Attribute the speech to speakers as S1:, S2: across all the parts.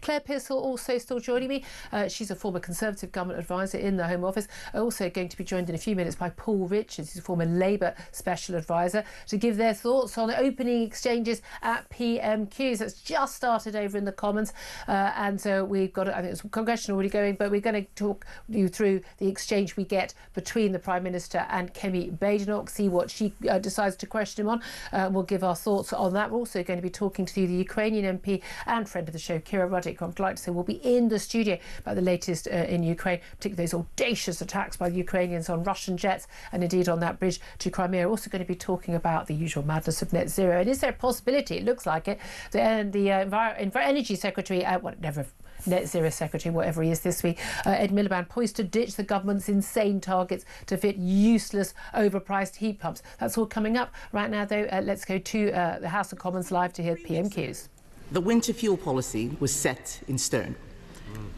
S1: Claire Pearsall also still joining me. She's a former Conservative government advisor in the Home Office. Also going to be joined in a few minutes by Paul Richards, who's a former Labour special advisor, to give their thoughts on opening exchanges at PMQs. That's just started over in the Commons, and we've got, I think it's a question already going, but we're going to talk you through the exchange we get between the Prime Minister and Kemi Badenoch, see what she decides to question him on. We'll give our thoughts on that. We're also going to be talking to the Ukrainian MP and friend of the show, Kira Ruddick, who I'd like to say will be in the studio about the latest in Ukraine, particularly those audacious attacks by the Ukrainians on Russian jets and indeed on that bridge to Crimea. We're also going to be talking about the usual madness of net zero. And is there a possibility, it looks like it, the Energy Secretary, whatever, Net Zero Secretary, whatever he is this week, Ed Miliband, poised to ditch the government's insane targets to fit useless, overpriced heat pumps. That's all coming up. Right now, though, let's go to the House of Commons live to hear PMQs.
S2: The winter fuel policy was set in stone.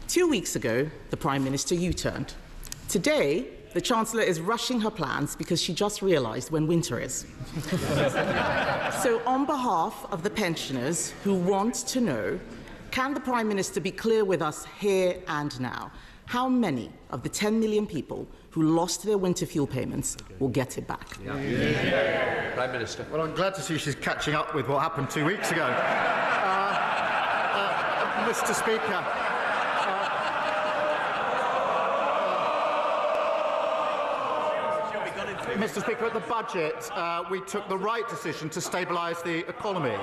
S2: 2 weeks ago, the Prime Minister U-turned. Today, the Chancellor is rushing her plans because she just realised when winter is. So, on behalf of the pensioners who want to know, can the Prime Minister be clear with us here and now? How many of the 10 million people who lost their winter fuel payments will get it back?
S3: Prime Minister.
S4: Well, I'm glad to see she's catching up with what happened 2 weeks ago. Mr. Speaker, Mr. Speaker, at the budget, we took the right decision to stabilise the economy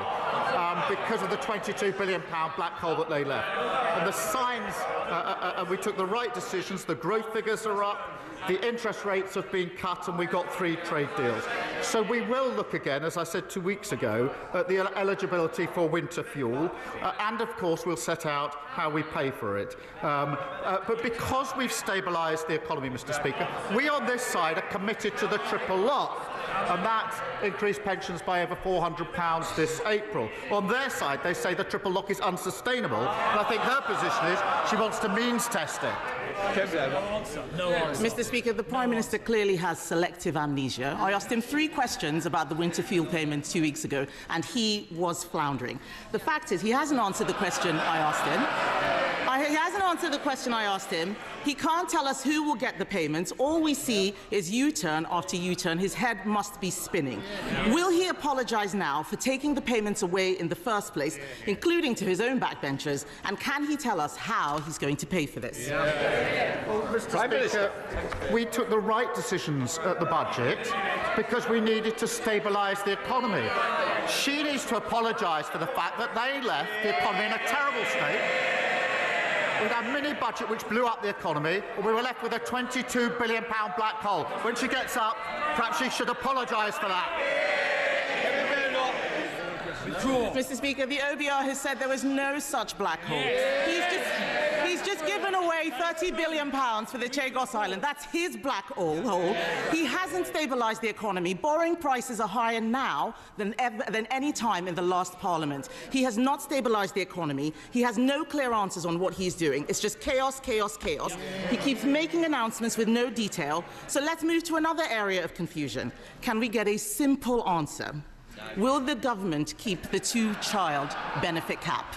S4: because of the £22 billion black hole that they left. And the signs, we took the right decisions. The growth figures are up, the interest rates have been cut, and we got 3 trade deals. So we will look again, as I said 2 weeks ago, at the eligibility for winter fuel, and of course we'll set out how we pay for it. But because we've stabilised the economy, Mr. Speaker, we on this side are committed to the triple lock, and that increased pensions by over £400 this April. On their side, they say the triple lock is unsustainable, and I think her position is she wants to means test it.
S3: No answer.
S2: Mr. Speaker, the Prime Minister clearly has selective amnesia. I asked him 3 questions about the winter fuel payments 2 weeks ago, and he was floundering. The fact is, he hasn't answered the question I asked him. He hasn't answered the question I asked him. He can't tell us who will get the payments. All we see is U-turn after U-turn. His head must be spinning. Will he apologise now for taking the payments away in the first place, including to his own backbenchers? And can he tell us how he's going to pay for this?
S4: Well, Mr. Speaker, we took the right decisions at the budget because we needed to stabilise the economy. She needs to apologise for the fact that they left the economy in a terrible state. We had a mini-budget which blew up the economy, and we were left with a £22 billion black hole. When she gets up, perhaps she should apologise for that.
S2: Mr. Speaker, the OBR has said there was no such black hole. He's just given away £30 billion for the Chagos Island. That's his black hole. He hasn't stabilised the economy. Borrowing prices are higher now than any time in the last Parliament. He has not stabilised the economy. He has no clear answers on what he's doing. It's just chaos, chaos, chaos. He keeps making announcements with no detail. So let's move to another area of confusion. Can we get a simple answer? Will the government keep the 2-child benefit cap?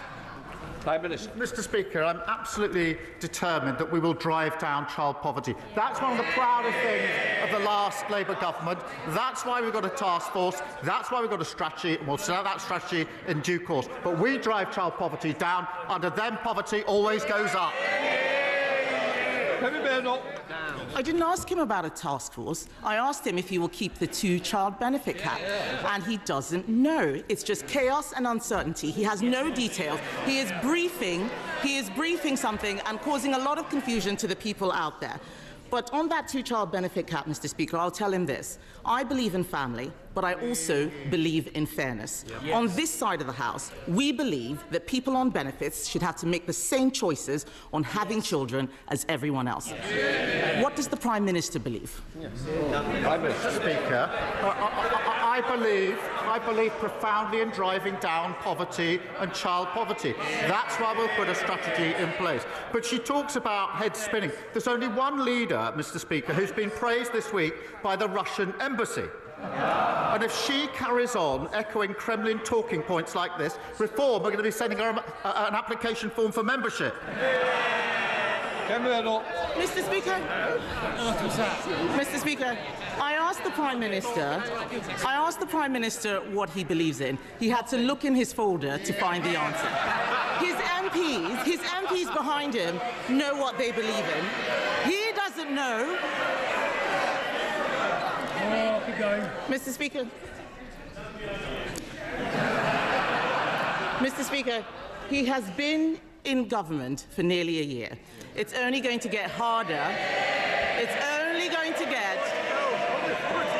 S3: Prime Minister.
S4: Mr. Speaker, I'm absolutely determined that we will drive down child poverty. That's one of the proudest things of the last Labour government. That's why we've got a task force. That's why we've got a strategy, and we'll set out that strategy in due course. But we drive child poverty down. Under them, poverty always goes up.
S3: Kemi Badenoch.
S2: I didn't ask him about a task force. I asked him if he will keep the 2-child benefit cap, and he doesn't know. It's just chaos and uncertainty. He has no details. He is briefing something and causing a lot of confusion to the people out there. But on that 2-child benefit cap, Mr. Speaker, I'll tell him this. I believe in family, but I also believe in fairness. Yes. On this side of the House, we believe that people on benefits should have to make the same choices on having children as everyone else. Yes. What does the Prime Minister believe?
S4: Yes. Prime Minister. Speaker, I believe profoundly in driving down poverty and child poverty. That's why we'll put a strategy in place. But she talks about head spinning. There's only one leader, Mr. Speaker, who's been praised this week by the Russian embassy. And if she carries on echoing Kremlin talking points like this, Reform are going to be sending her an application form for membership.
S3: Kemi Badenoch.
S2: Mr. Speaker, Mr. Speaker, I asked the Prime Minister what he believes in. He had to look in his folder to find the answer. His MPs behind him know what they believe in. He doesn't know.
S5: Keep going.
S2: Mr. Speaker, he has been in government for nearly a year. It's only going to get harder. It's only going to get...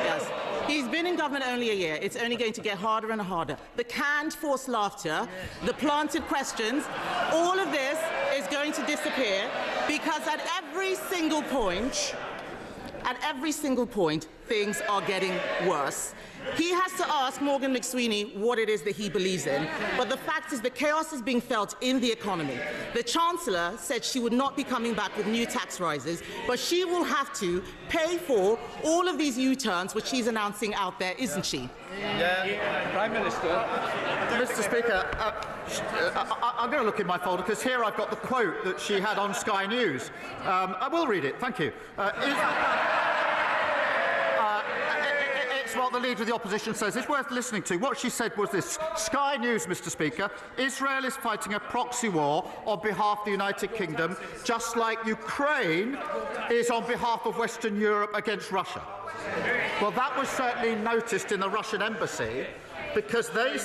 S2: Yes. He's been in government only a year. It's only going to get harder and harder. The canned forced laughter, the planted questions, all of this is going to disappear because at every single point, things are getting worse. He has to ask Morgan McSweeney what it is that he believes in, but the fact is that chaos is being felt in the economy. The Chancellor said she would not be coming back with new tax rises, but she will have to pay for all of these U-turns which she's announcing out there, isn't she?
S3: Yeah. Prime Minister.
S4: Mr. Speaker, I'm going to look in my folder because here I've got the quote that she had on Sky News. I will read it, thank you. It's what the Leader of the Opposition says. It's worth listening to. What she said was this: Sky News, Mr. Speaker, Israel is fighting a proxy war on behalf of the United Kingdom, just like Ukraine is on behalf of Western Europe against Russia. Well, that was certainly noticed in the Russian embassy, because they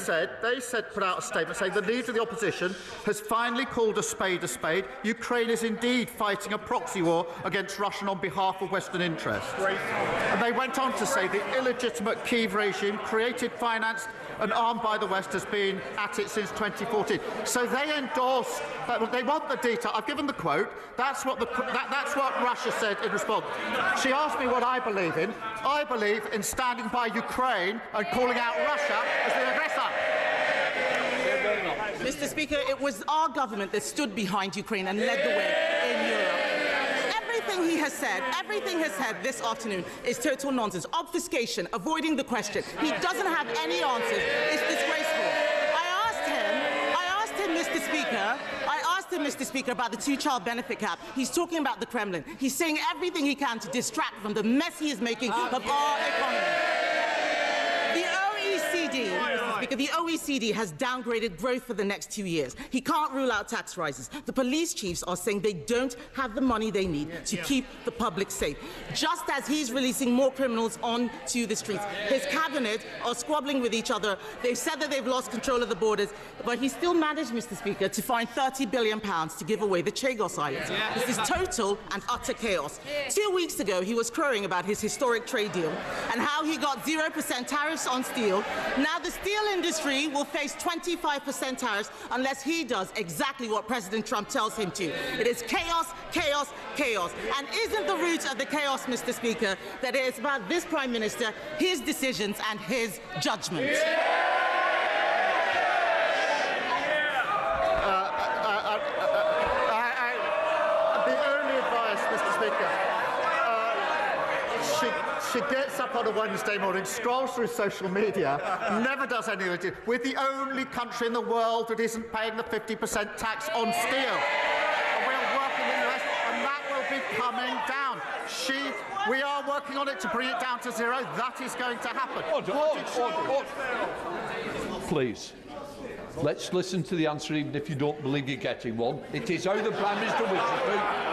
S4: put out a statement saying the Leader of the Opposition has finally called a spade a spade. Ukraine is indeed fighting a proxy war against Russia on behalf of Western interests. And they went on to say the illegitimate Kyiv regime, created, financed and armed by the West, has been at it since 2014. So they endorsed that. They want the detail. I've given the quote. That's what Russia said in response. She asked me what I believe in. I believe in standing by Ukraine and calling out Russia as the aggressor.
S2: Mr. Speaker, it was our government that stood behind Ukraine and led the way in Europe. Everything he has said this afternoon is total nonsense. Obfuscation, avoiding the question. He doesn't have any answers. It's disgraceful. I asked him, Mr. Speaker, about the two-child benefit cap. He's talking about the Kremlin. He's saying everything he can to distract from the mess he is making of our economy. The OECD has downgraded growth for the next 2 years. He can't rule out tax rises. The police chiefs are saying they don't have the money they need to keep the public safe. Just as he's releasing more criminals onto the streets. His cabinet are squabbling with each other. They've said that they've lost control of the borders, but he still managed, Mr. Speaker, to find £30 billion to give away the Chagos Islands. This is total and utter chaos. 2 weeks ago, he was crowing about his historic trade deal and how he got 0% tariffs on steel. Now the steel industry will face 25% tariffs unless he does exactly what President Trump tells him to. It is chaos, chaos, chaos. And isn't the root of the chaos, Mr. Speaker, that it is about this Prime Minister, his decisions and his judgment?
S4: The only advice, Mr. Speaker, she gets up on a Wednesday morning, scrolls through social media, never does anything. We're the only country in the world that isn't paying the 50% tax on steel. And we're working in the US, and that will be coming down. We are working on it to bring it down to zero. That is going to happen.
S3: Order. Please. Let's listen to the answer, even if you don't believe you're getting one. It is how the Prime Minister wishes to.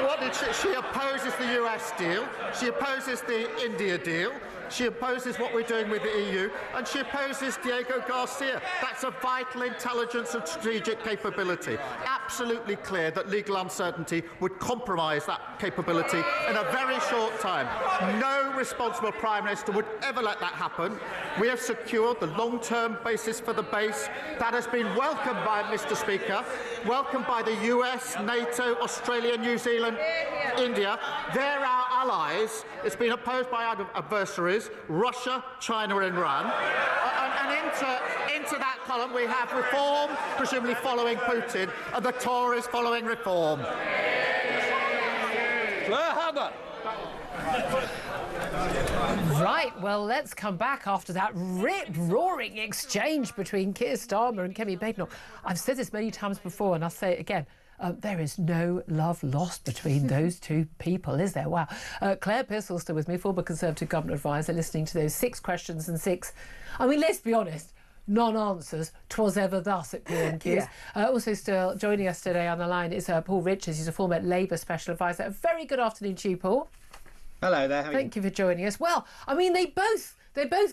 S4: What did she opposes the US deal, she opposes the India deal, she opposes what we're doing with the EU, and she opposes Diego Garcia. That's a vital intelligence and strategic capability. Absolutely clear that legal uncertainty would compromise that capability in a very short time. No responsible Prime Minister would ever let that happen. We have secured the long-term basis for the base. That has been welcomed by, Mr. Speaker, welcomed by the US, NATO, Australia, New Zealand, India. They're our allies. It's been opposed by our adversaries, Russia, China and Iran. And into that column we have reform, presumably following Pouchin, and the Tories following reform.
S3: Claire Hammer.
S1: Right, well, let's come back after that rip-roaring exchange between Keir Starmer and Kemi Badenoch. I've said this many times before, and I'll say it again. There is no love lost between those two people, is there? Wow. Claire Pearsall still with me, former Conservative Government Advisor, listening to those 6 questions and 6... I mean, let's be honest, non-answers. 'Twas ever thus at PMQs. Also still joining us today on the line is Paul Richards. He's a former Labour Special Advisor. A very good afternoon to you, Paul.
S5: Hello there.
S1: Thank you for joining us. Well, I mean, they both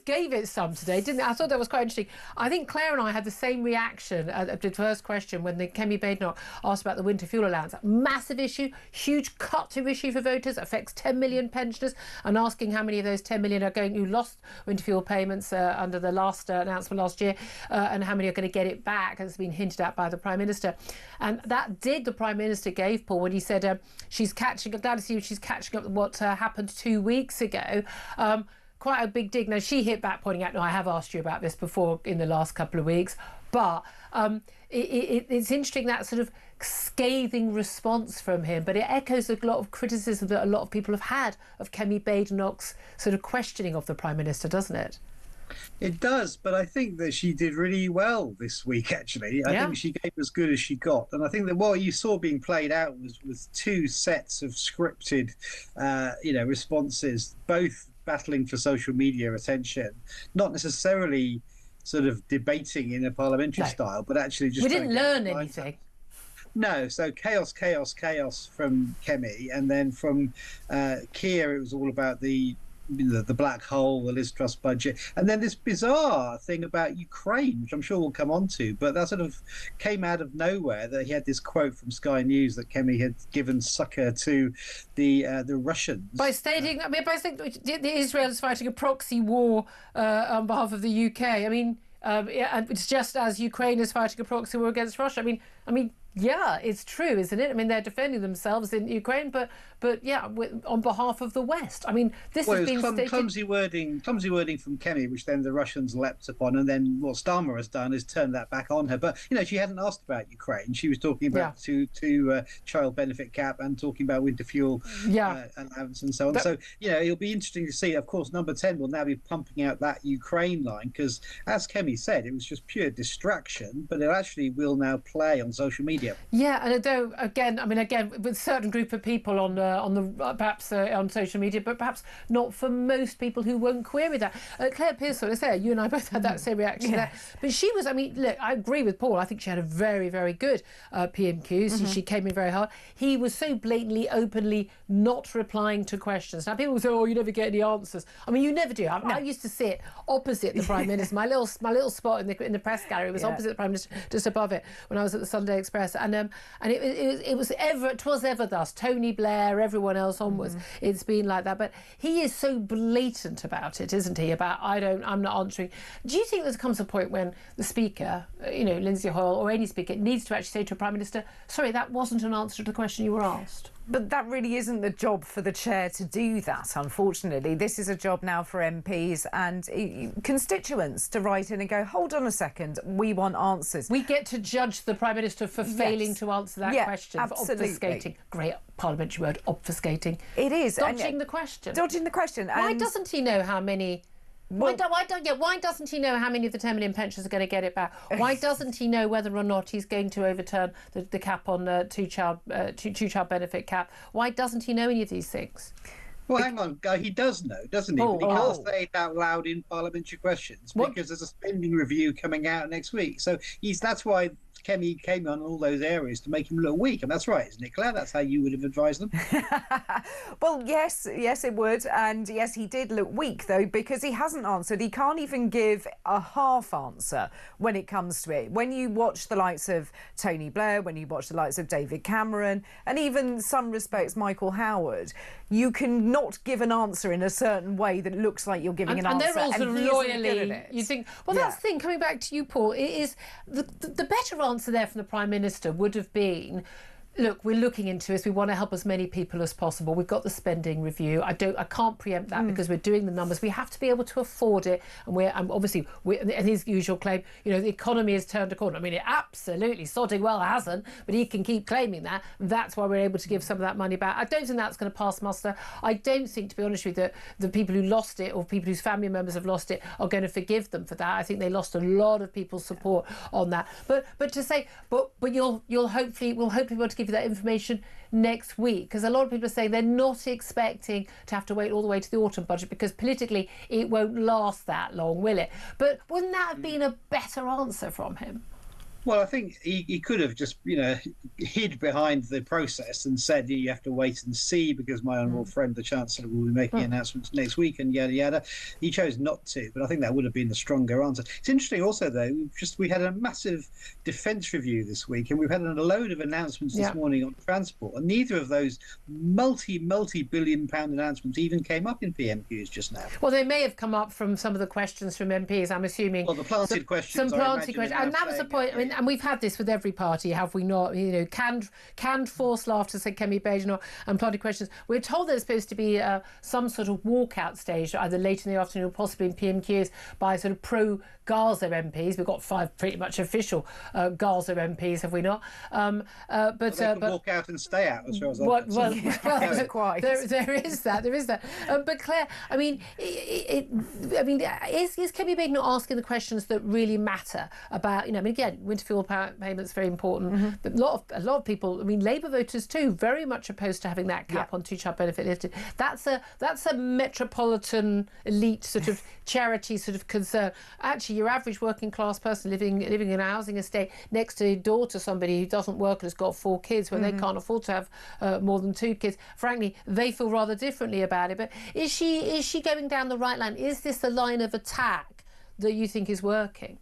S1: gave it some today, didn't they? I thought that was quite interesting. I think Claire and I had the same reaction at the first question when the Kemi Badenoch asked about the winter fuel allowance. Massive issue, huge cut to issue for voters, affects 10 million pensioners, and asking how many of those 10 million are going who lost winter fuel payments under the last announcement last year, and how many are going to get it back, as has been hinted at by the Prime Minister. And that the Prime Minister gave, Paul, when he said she's catching up, glad to see she's catching up with what happened 2 weeks ago. Quite a big dig. Now, she hit back pointing out, no, I have asked you about this before in the last couple of weeks, but it's interesting, that sort of scathing response from him, but it echoes a lot of criticism that a lot of people have had of Kemi Badenoch's sort of questioning of the Prime Minister, doesn't it?
S5: It does, but I think that she did really well this week, actually. I think she gave as good as she got. And I think that what you saw being played out was 2 sets of scripted, responses, both battling for social media attention, not necessarily sort of debating in a parliamentary style, but actually just...
S1: We didn't learn anything.
S5: No, so chaos from Kemi, and then from Keir, it was all about the black hole, the Liz Truss budget, and then this bizarre thing about Ukraine, which I'm sure we'll come on to, but that sort of came out of nowhere, that he had this quote from Sky News that Kemi had given succor to the Russians. By saying
S1: that Israel is fighting a proxy war on behalf of the UK. I mean, and it's just as Ukraine is fighting a proxy war against Russia. I mean, yeah, it's true, isn't it? I mean, they're defending themselves in Ukraine, but yeah, on behalf of the West. I mean, this has been stated... clumsy wording from
S5: Kemi, which then the Russians leapt upon, and then what Starmer has done is turn that back on her. But she hadn't asked about Ukraine. She was talking about two child benefit cap and talking about winter fuel allowance and so on. So it'll be interesting to see. Of course, Number 10 will now be pumping out that Ukraine line because, as Kemi said, it was just pure distraction, but it actually will now play on social media.
S1: Yeah, and although again, with a certain group of people on social media, but perhaps not for most people who won't query that. Claire Pearsall, as I say, you and I both had that same reaction there. But she was, look, I agree with Paul. I think she had a very, very good PMQs. She came in very hard. He was so blatantly, openly not replying to questions. Now, people say, oh, you never get any answers. I mean, you never do. I used to sit opposite the Prime Minister. My little spot in the press gallery was opposite the Prime Minister, just above it, when I was at the Sunday Express. And it was ever thus. Tony Blair, everyone else onwards. It's been like that. But he is so blatant about it, isn't he? About I'm not answering. Do you think there comes a point when the Speaker, Lindsay Hoyle or any Speaker, needs to actually say to a Prime Minister, sorry, that wasn't an answer to the question you were asked?
S6: But that really isn't the job for the chair to do that, unfortunately. This is a job now for MPs and constituents to write in and go, hold on a second, we want answers.
S1: We get to judge the Prime Minister for failing to answer that question,
S6: absolutely.
S1: For obfuscating. Great parliamentary word, obfuscating.
S6: It is.
S1: Dodging the question.
S6: Dodging the question.
S1: Why doesn't he know how many... Why doesn't he know how many of the 10 million pensioners are going to get it back? Why doesn't he know whether or not he's going to overturn the cap on two-child benefit cap? Why doesn't he know any of these things?
S5: Well, hang on, he does know, doesn't he? But he can't say it out loud in parliamentary questions because there's a spending review coming out next week. So that's why Kemi came on all those areas to make him look weak. And that's right, isn't it, Claire? That's how you would have advised them.
S6: Well, yes, it would. And yes, he did look weak, though, because he hasn't answered. He can't even give a half answer when it comes to it. When you watch the likes of Tony Blair, when you watch the likes of David Cameron, and even some respects Michael Howard, you can not give an answer in a certain way that looks like you're giving an answer.
S1: And they're all sort of loyally. You think, well, that's the thing, coming back to you, Paul, it is the better answer there from the Prime Minister would have been, Look, we're looking into this. We want to help as many people as possible. We've got the spending review. I can't preempt that because we're doing the numbers. We have to be able to afford it, and and his usual claim, the economy has turned a corner. I mean, it absolutely sodding well hasn't, but he can keep claiming that. That's why we're able to give some of that money back. I don't think that's going to pass muster. I don't think, to be honest with you, the people who lost it or people whose family members have lost it are going to forgive them for that. I think they lost a lot of people's support on that. But to say, but we'll hopefully be able to give you that information next week, because a lot of people are saying they're not expecting to have to wait all the way to the autumn budget because politically it won't last that long, will it? But wouldn't that have been a better answer from him?
S5: Well, I think he could have just, hid behind the process and said, you have to wait and see because my honourable friend, the Chancellor, will be making announcements next week and yada, yada. He chose not to, but I think that would have been the stronger answer. It's interesting also, though, we had a massive defence review this week and we've had a load of announcements this morning on transport, and neither of those multi-billion-pound announcements even came up in PMQs just now.
S1: Well, they may have come up from some of the questions from MPs, I'm assuming.
S5: Well, the planted questions.
S1: Some planted questions. And that was the point. I mean, and we've had this with every party, have we not? Canned forced laughter, said Kemi Badenoch, and planted questions. We're told there's supposed to be some sort of walkout stage, either late in the afternoon or possibly in PMQs, by sort of pro-Gaza MPs. We've got 5 pretty much official Gaza MPs, have we not?
S5: But they can walk out and stay out, as far as I'm concerned.
S6: Quite.
S1: There is that. But Claire, I mean, is Kemi Badenoch asking the questions that really matter about, again, winter fuel payments very important, but a lot of people, Labour voters too, very much opposed to having that cap on two-child benefit lifted. That's a metropolitan elite sort of charity sort of concern. Actually, your average working class person living in a housing estate next door to somebody who doesn't work and has got 4 kids when they can't afford to have more than 2 kids, frankly, they feel rather differently about it. But is she going down the right line? Is this the line of attack that you think is working?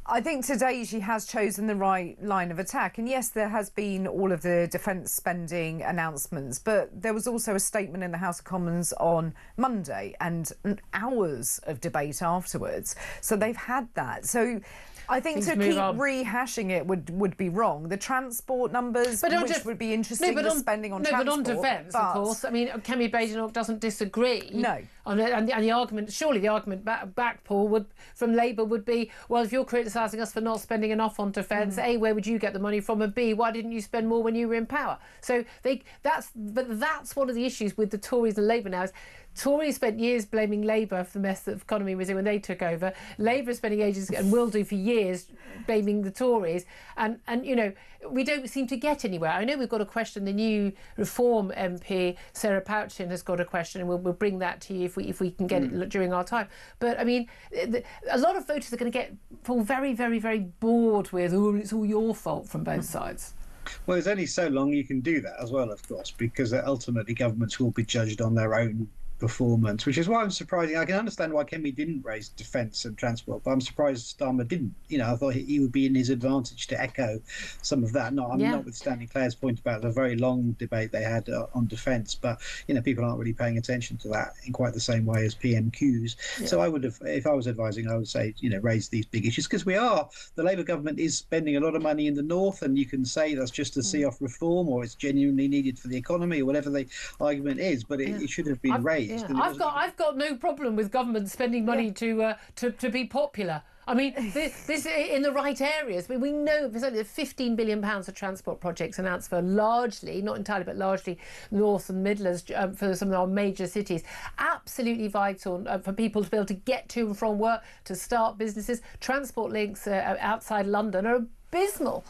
S6: I think today she has chosen the right line of attack. And yes, there has been all of the defence spending announcements, but there was also a statement in the House of Commons on Monday and hours of debate afterwards. So they've had that. So I think to keep rehashing it would be wrong. The transport numbers, which would be interesting, the spending on transport.
S1: But on defence, of course. Kemi Badenoch doesn't disagree.
S6: No.
S1: And the argument, surely the argument back, Paul, from Labour would be, well, if you're criticising us for not spending enough on defence, A, where would you get the money from? And B, why didn't you spend more when you were in power? So that's one of the issues with the Tories and Labour now is Tories spent years blaming Labour for the mess that the economy was in when they took over. Labour is spending ages and will do for years blaming the Tories. And we don't seem to get anywhere. I know we've got a question. The new Reform MP, Sarah Pouchin, has got a question, and we'll bring that to you if we can get it during our time. But, a lot of voters are going to fall very, very, very bored with, it's all your fault from both sides.
S5: Well, there's only so long you can do that as well, of course, because ultimately governments will be judged on their own performance, which is why I'm surprised. I can understand why Kemi didn't raise defence and transport, but I'm surprised Starmer didn't. I thought he would be in his advantage to echo some of that. Notwithstanding Claire's point about the very long debate they had on defence, but people aren't really paying attention to that in quite the same way as PMQs. Yeah. So I would have, if I was advising, I would say raise these big issues, because the Labour government is spending a lot of money in the north, and you can say that's just to see off reform, or it's genuinely needed for the economy, or whatever the argument is, but it should have been raised.
S1: Yeah. I've got no problem with government spending money to be popular. This in the right areas. We know there's only £15 billion of transport projects announced for largely, not entirely, but largely North and Midlands for some of our major cities. Absolutely vital for people to be able to get to and from work, to start businesses. Transport links outside London are abysmal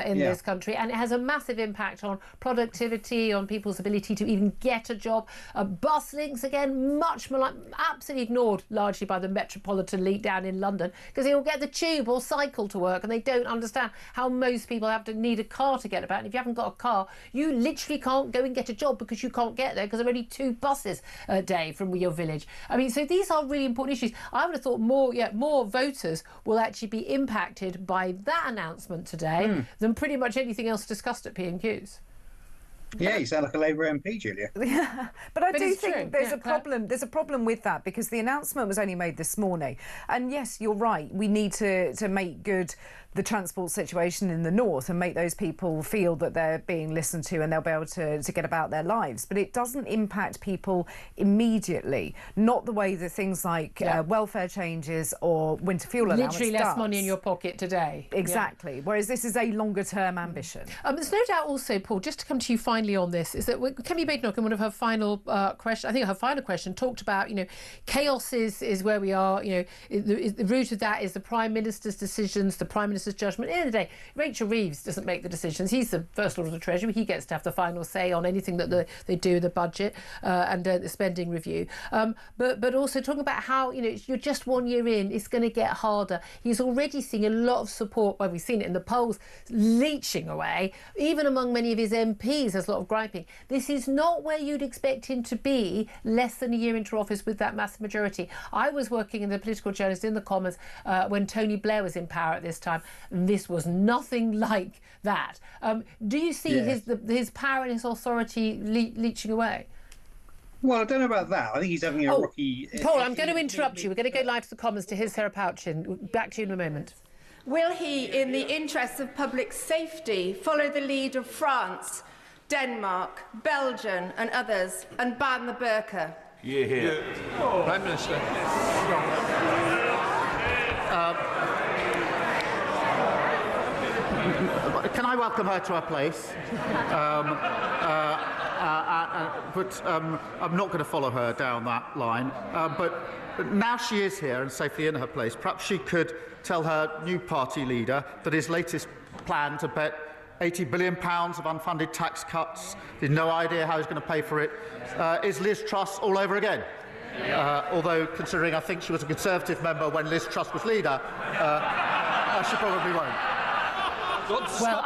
S1: in this country, and it has a massive impact on productivity, on people's ability to even get a job. Bus links, again, much more absolutely ignored largely by the metropolitan elite down in London, because they all get the tube or cycle to work, and they don't understand how most people have to need a car to get about. And if you haven't got a car, you literally can't go and get a job because you can't get there because there are only 2 buses a day from your village. So these are really important issues. I would have thought more voters will actually be impacted by that announcement today than pretty much anything else discussed at PMQs.
S5: Yeah, you sound like a Labour MP, Julia.
S6: But I do think there's a problem. There's a problem with that, because the announcement was only made this morning. And yes, you're right. We need to make good the transport situation in the north and make those people feel that they're being listened to and they'll be able to get about their lives. But it doesn't impact people immediately, not the way that things like welfare changes or winter fuel allowance
S1: literally less money in your pocket today.
S6: Exactly. Whereas this is a longer term ambition.
S1: There's no doubt also, Paul, just to come to you finally on this, is that Kemi Badenoch in one of her final questions, I think her final question, talked about, chaos is where we are, the root of that is the Prime Minister's decisions, the Prime Minister's judgment. At the end of the day, Rachel Reeves doesn't make the decisions. He's the First Lord of the Treasury. He gets to have the final say on anything that they do, the budget and the spending review. But also talking about how, you're just 1 year in, it's going to get harder. He's already seeing a lot of support, we've seen it in the polls, leeching away. Even among many of his MPs, there's a lot of griping. This is not where you'd expect him to be less than a year into office with that massive majority. I was working in the political journalist in the Commons when Tony Blair was in power at this time. And this was nothing like that. Do you see his power and his authority leeching away?
S5: Well, I don't know about that. I think he's having a rocky...
S1: Paul, I'm going to interrupt you. We're going to go live to the Commons to hear Sarah Pouchin. Back to you in a moment.
S7: Will he, in the interests of public safety, follow the lead of France, Denmark, Belgium and others and ban the burqa?
S3: Yeah. Prime Minister.
S4: Can I welcome her to her place? But I'm not going to follow her down that line. But now she is here and safely in her place, perhaps she could tell her new party leader that his latest plan to bet £80 billion of unfunded tax cuts, there's no idea how he's going to pay for it, is Liz Truss all over again. Although, considering I think she was a Conservative member when Liz Truss was leader, she probably won't.
S1: Well,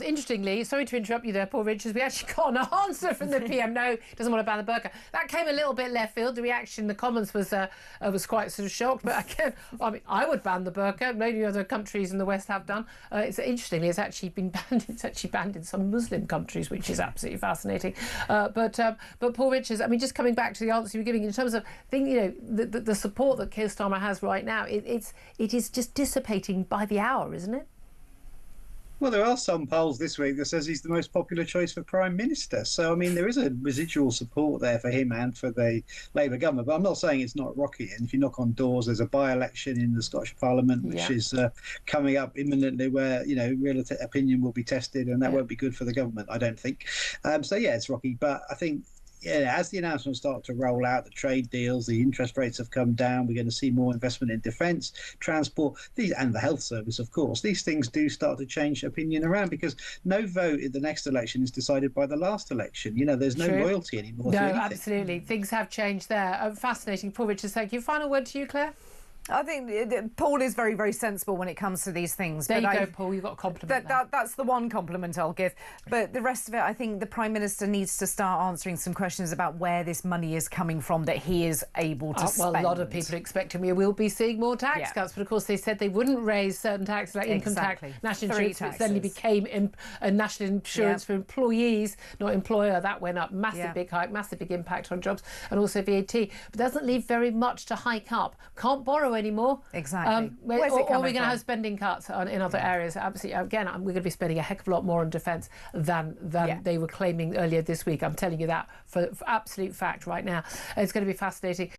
S1: interestingly, sorry to interrupt you there, Paul Richards, we actually got an answer from the PM. No, doesn't want to ban the burqa. That came a little bit left field. The reaction in the Commons was quite sort of shocked. But again, I would ban the burqa. Many other countries in the West have done. Interestingly, it's actually been banned. It's actually banned in some Muslim countries, which is absolutely fascinating. But Paul Richards, just coming back to the answer you were giving in terms of the support that Keir Starmer has right now, it is just dissipating by the hour, isn't it?
S5: Well, there are some polls this week that says he's the most popular choice for Prime Minister. So, there is a residual support there for him and for the Labour government. But I'm not saying it's not rocky. And if you knock on doors, there's a by-election in the Scottish Parliament, which is coming up imminently where, real opinion will be tested. And that won't be good for the government, I don't think. It's rocky. But I think... as the announcements start to roll out, the trade deals, the interest rates have come down, we're going to see more investment in defence, transport, and the health service, of course. These things do start to change opinion around because no vote in the next election is decided by the last election. There's no loyalty anymore to anything.
S1: Absolutely. Things have changed there. Fascinating. Paul Richards, thank you. Final word to you, Claire?
S6: I think Paul is very, very sensible when it comes to these things.
S1: There you go, Paul. You've got a compliment.
S6: That's the one compliment I'll give. But the rest of it, I think the Prime Minister needs to start answering some questions about where this money is coming from that he is able to spend.
S1: Well, a lot of people are expecting we will be seeing more tax cuts. But, of course, they said they wouldn't raise certain taxes like income tax, national insurance, which then became a national insurance for employees, not employer. That went up. Massive big hike, massive big impact on jobs and also VAT. But doesn't leave very much to hike up. Can't borrow anymore.
S6: Exactly.
S1: Or we're going to have spending cuts in other areas. Absolutely. Again, we're going to be spending a heck of a lot more on defence than they were claiming earlier this week. I'm telling you that for absolute fact right now. It's going to be fascinating.